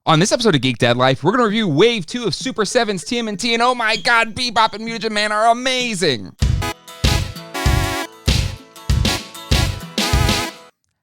On this episode of Geek Dad Life, we're going to review Wave 2 of Super7's TMNT, and oh my god, BeeBop and Mutagen Man are amazing!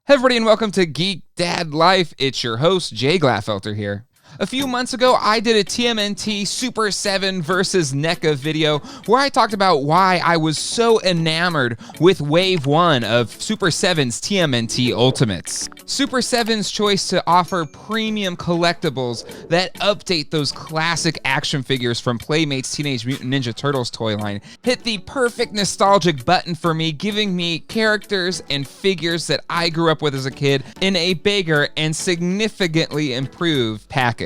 Hey everybody, and welcome to Geek Dad Life. It's your host, Jay Glaffelter here. A few months ago, I did a TMNT Super7 versus NECA video where I talked about why I was so enamored with Wave 1 of Super7's TMNT Ultimates. Super7's choice to offer premium collectibles that update those classic action figures from Playmate's Teenage Mutant Ninja Turtles toy line hit the perfect nostalgic button for me, giving me characters and figures that I grew up with as a kid in a bigger and significantly improved package.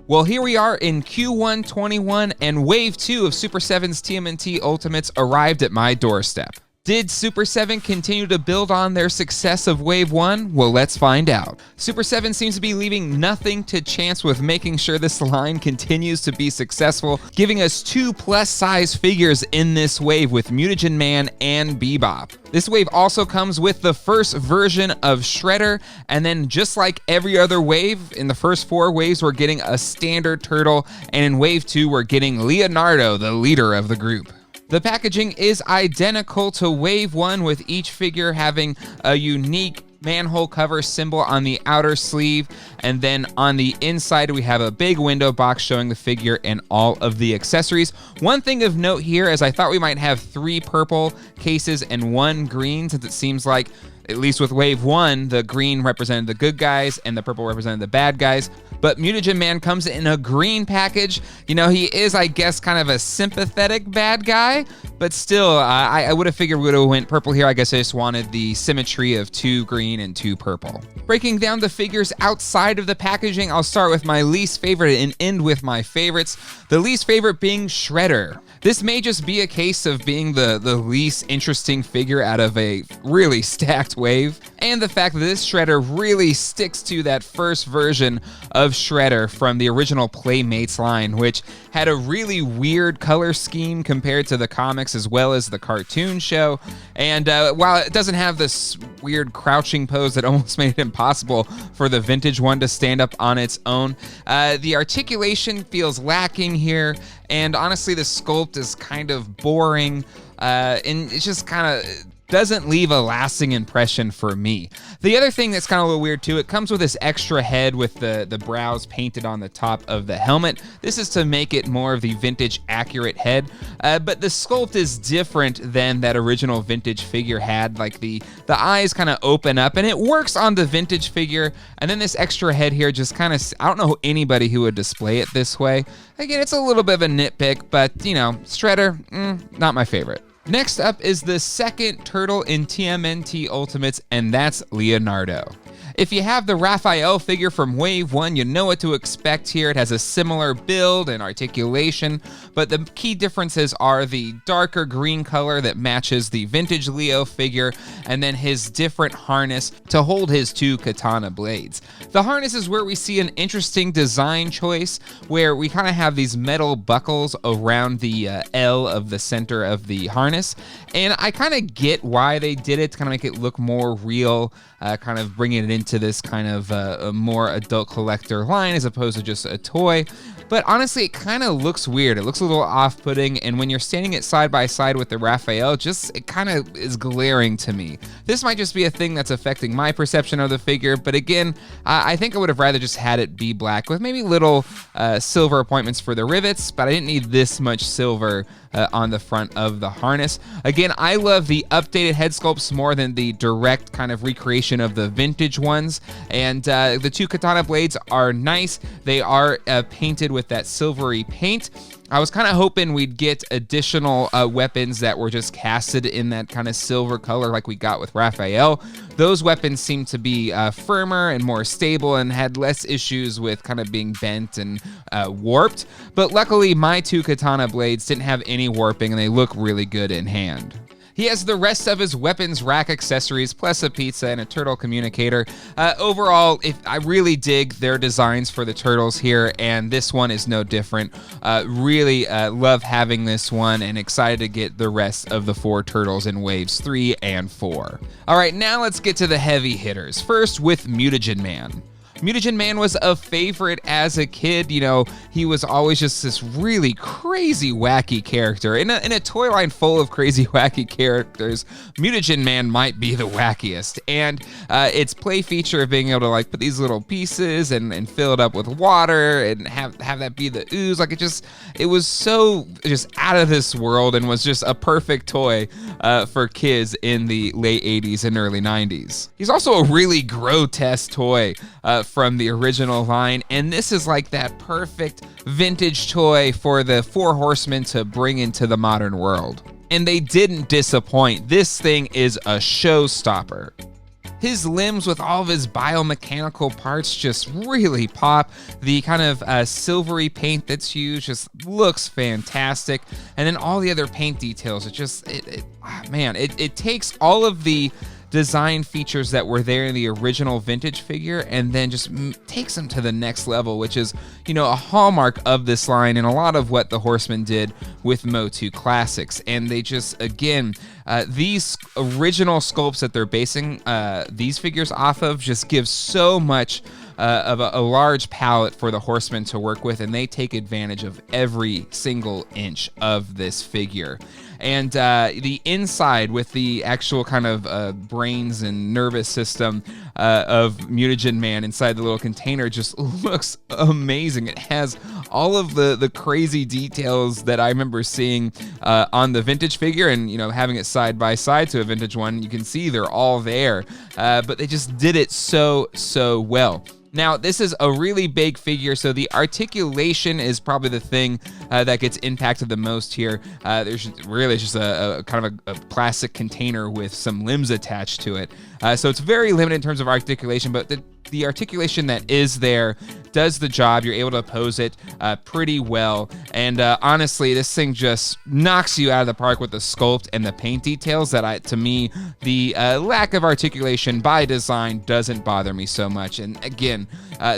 Well, here we are in Q1 21, and Wave 2 of Super7's TMNT Ultimates arrived at my doorstep. Did Super7 continue to build on their success of Wave 1? Well, let's find out. Super7 seems to be leaving nothing to chance with making sure this line continues to be successful, giving us two plus-size figures in this wave with Mutagen Man and BeBop. This wave also comes with the first version of Shredder, and then just like every other wave, in the first four waves we're getting a standard turtle, and in Wave 2 we're getting Leonardo, the leader of the group. The packaging is identical to Wave 1, with each figure having a unique manhole cover symbol on the outer sleeve, and then on the inside we have a big window box showing the figure and all of the accessories. One thing of note here is I thought we might have 3 purple cases and 1 green, since it seems like, at least with Wave 1, the green represented the good guys and the purple represented the bad guys. But Mutagen Man comes in a green package. You know, he is, I guess, kind of a sympathetic bad guy, but still, I would have figured we would have went purple here. I guess I just wanted the symmetry of 2 green and 2 purple. Breaking down the figures outside of the packaging, I'll start with my least favorite and end with my favorites. The least favorite being Shredder. This may just be a case of being the least interesting figure out of a really stacked wave, and the fact that this Shredder really sticks to that first version of Shredder from the original Playmates line, which had a really weird color scheme compared to the comics as well as the cartoon show. And while it doesn't have this weird crouching pose that almost made it impossible for the vintage one to stand up on its own, the articulation feels lacking here, and honestly the sculpt is kind of boring, and it's just kind of doesn't leave a lasting impression for me. The other thing that's kind of a little weird too, it comes with this extra head with the brows painted on the top of the helmet. This is to make it more of the vintage accurate head, but the sculpt is different than that original vintage figure had. Like the eyes kind of open up, and it works on the vintage figure, and then this extra head here just kind of, I don't know anybody who would display it this way. Again, it's a little bit of a nitpick, but you know, Shredder, not my favorite. Next up is the second turtle in TMNT Ultimates, and that's Leonardo. If you have the Raphael figure from Wave 1, you know what to expect here. It has a similar build and articulation, but the key differences are the darker green color that matches the vintage Leo figure, and then his different harness to hold his 2 katana blades. The harness is where we see an interesting design choice, where we kind of have these metal buckles around the L of the center of the harness, and I kind of get why they did it, to kind of make it look more real, kind of bringing it into this kind of a more adult collector line as opposed to just a toy. But honestly, it kind of looks weird. It looks a little off-putting, and when you're standing it side by side with the Raphael, it kind of is glaring to me. This might just be a thing that's affecting my perception of the figure, but again, I think I would have rather just had it be black with maybe little silver appointments for the rivets, but I didn't need this much silver on the front of the harness. Again, I love the updated head sculpts more than the direct kind of recreation of the vintage ones, and the 2 katana blades are nice. They are painted with that silvery paint. I was kind of hoping we'd get additional weapons that were just casted in that kind of silver color like we got with Raphael. Those weapons seem to be firmer and more stable and had less issues with kind of being bent and warped. But luckily, my 2 katana blades didn't have any warping, and they look really good in hand. He has the rest of his weapons rack accessories, plus a pizza and a turtle communicator. Overall, I really dig their designs for the turtles here, and this one is no different. Really love having this one, and excited to get the rest of the 4 turtles in waves 3 and 4. All right, now let's get to the heavy hitters. First with Mutagen Man. Mutagen Man was a favorite as a kid. You know, he was always just this really crazy, wacky character. In a toy line full of crazy, wacky characters, Mutagen Man might be the wackiest. And its play feature of being able to like put these little pieces and fill it up with water and have that be the ooze, like it was so just out of this world and was just a perfect toy for kids in the late 80s and early 90s. He's also a really grotesque toy from the original line, and this is like that perfect vintage toy for the Four Horsemen to bring into the modern world. And they didn't disappoint. This thing is a showstopper. His limbs with all of his biomechanical parts just really pop. The kind of silvery paint that's used just looks fantastic. And then all the other paint details, it takes all of the design features that were there in the original vintage figure and then just takes them to the next level, which is, you know, a hallmark of this line and a lot of what the Horsemen did with Motu Classics. And they just, again, these original sculpts that they're basing these figures off of just give so much of a large palette for the Horsemen to work with, and they take advantage of every single inch of this figure. And the inside with the actual kind of brains and nervous system of Mutagen Man inside the little container just looks amazing. It has all of the crazy details that I remember seeing on the vintage figure, and you know, having it side by side to a vintage one, you can see they're all there, but they just did it so well. Now, this is a really big figure, so the articulation is probably the thing that gets impacted the most here. There's really just a kind of a plastic container with some limbs attached to it. So it's very limited in terms of articulation, but the articulation that is there does the job. You're able to pose it pretty well. And honestly, this thing just knocks you out of the park with the sculpt and the paint details that to me, the lack of articulation by design doesn't bother me so much. And again,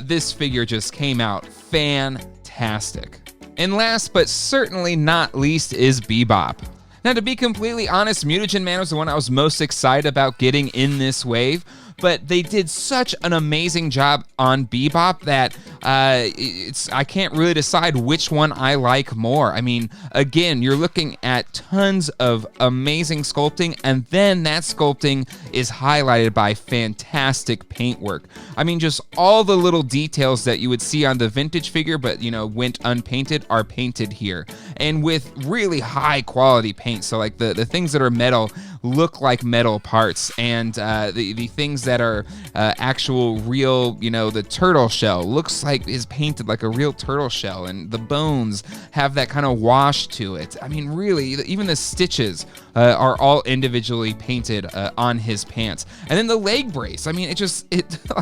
this figure just came out fantastic. And last but certainly not least is BeeBop. Now, to be completely honest, Mutagen Man was the one I was most excited about getting in this wave, but they did such an amazing job on BeeBop that I can't really decide which one I like more. I mean, again, you're looking at tons of amazing sculpting, and then that sculpting is highlighted by fantastic paint work. I mean, just all the little details that you would see on the vintage figure, but you know, went unpainted, are painted here, and with really high quality paint. So like the things that are metal look like metal parts, and the things that are actual real, you know, the turtle shell looks like is painted like a real turtle shell, and the bones have that kind of wash to it. I mean, really, even the stitches are all individually painted on his pants. And then the leg brace, I mean,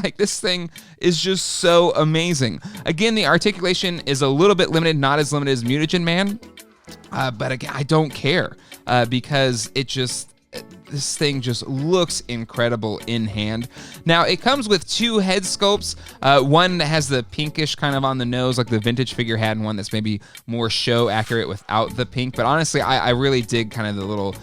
like, this thing is just so amazing. Again, the articulation is a little bit limited, not as limited as Mutagen Man, but again, I don't care because this thing just looks incredible in hand. Now, it comes with two head sculpts, one that has the pinkish kind of on the nose like the vintage figure had, and one that's maybe more show accurate without the pink. But honestly, I really dig kind of the little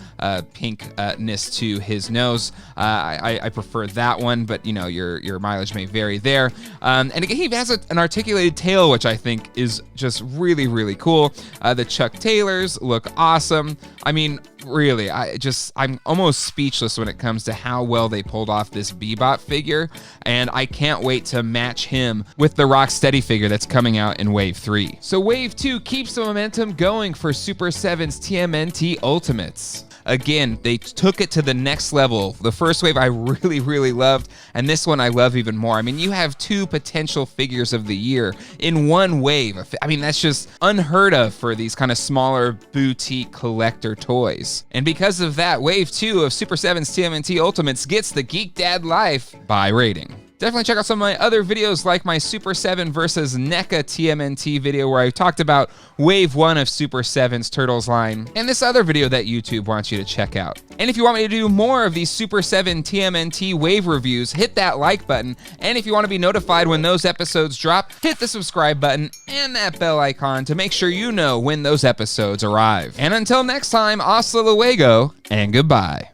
pinkness to his nose. I prefer that one, but you know, your mileage may vary there. And again, he has an articulated tail, which I think is just really, really cool. The Chuck Taylors look awesome. I mean, really, I'm almost speechless when it comes to how well they pulled off this BeeBop figure, and I can't wait to match him with the Rocksteady figure that's coming out in Wave 3. So Wave 2 keeps the momentum going for Super7's TMNT Ultimates. Again, they took it to the next level. The first wave I really, really loved, and this one I love even more. I mean, you have two potential figures of the year in one wave. I mean, that's just unheard of for these kind of smaller boutique collector toys. And because of that, Wave 2 of Super7's TMNT Ultimates gets the Geek Dad Life buy rating. Definitely check out some of my other videos, like my Super7 versus NECA TMNT video where I talked about Wave 1 of Super7's Turtles line, and this other video that YouTube wants you to check out. And if you want me to do more of these Super7 TMNT wave reviews, hit that like button. And if you want to be notified when those episodes drop, hit the subscribe button and that bell icon to make sure you know when those episodes arrive. And until next time, hasta luego and goodbye.